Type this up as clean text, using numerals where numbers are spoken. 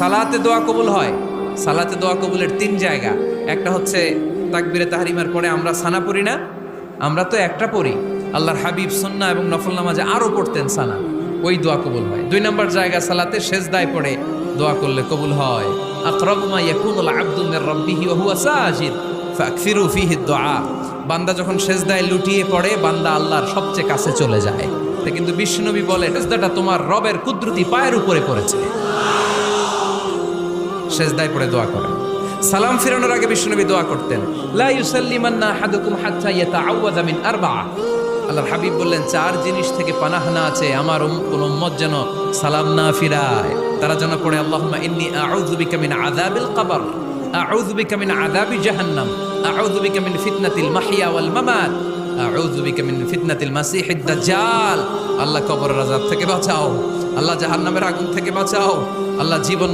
সালাতে দোয়া কবুল হয়। সালাতে দোয়া কবুলের তিন জায়গা। একটা হচ্ছে তাকবীরে তাহরিমার পরে আমরা সানা পড়ি না, আমরা তো একটা পড়ি, আল্লাহর হাবিব সুন্নাহ এবং নফল নামাজে আরো পড়তেন সানা, ওই দোয়া কবুল হয়। দুই নম্বর জায়গা সালাতে সেজদায় পড়ে দোয়া করলে কবুল হয়। আকরাবু মা ইয়াকুনুল আবদু মির রাব্বিহি ওয়া হুয়া সাজিদ ফাকসিরু ফীহি দুআ। বান্দা যখন সেজদায় লুটিয়ে পড়ে বান্দা আল্লাহর সবচেয়ে কাছে চলে যায়। তা কিন্তু বিশ্বনবী বলে সেজদাটা তোমার রবের কুদরতি পায়ের উপরে পড়েছে। সেজদায় পড়ে দোয়া করেন। সালাম ফিরানোর আগে বিশ্বনবী দোয়া করতেন, লা ইউসাল্লিমান্না আহাদুকুম হাত্তা ইয়াতাআওয়াযা মিন আরবা'a। আল্লাহর হাবিব বললেন, চার জিনিস থেকে পানাহ না আছে আমার কোন উম্মত যেন সালাম না ফিরায়। তারা যেন পড়ে, আল্লাহুম্মা ইন্নী আউযু বিকা মিন আযাবিল কবর, আউযু বিকা মিন আযাবি জাহান্নাম, আউযু বিকা মিন ফিতনাতিল মাহইয়া ওয়াল মামাত, আউযু বিকা মিন ফিতনাতিল মাসিহিদ দাজ্জাল। আল্লাহ কবরের আযাব থেকে বাঁচাও, আল্লাহ জাহান্নামের আগুন থেকে বাঁচাও, আল্লাহ জীবন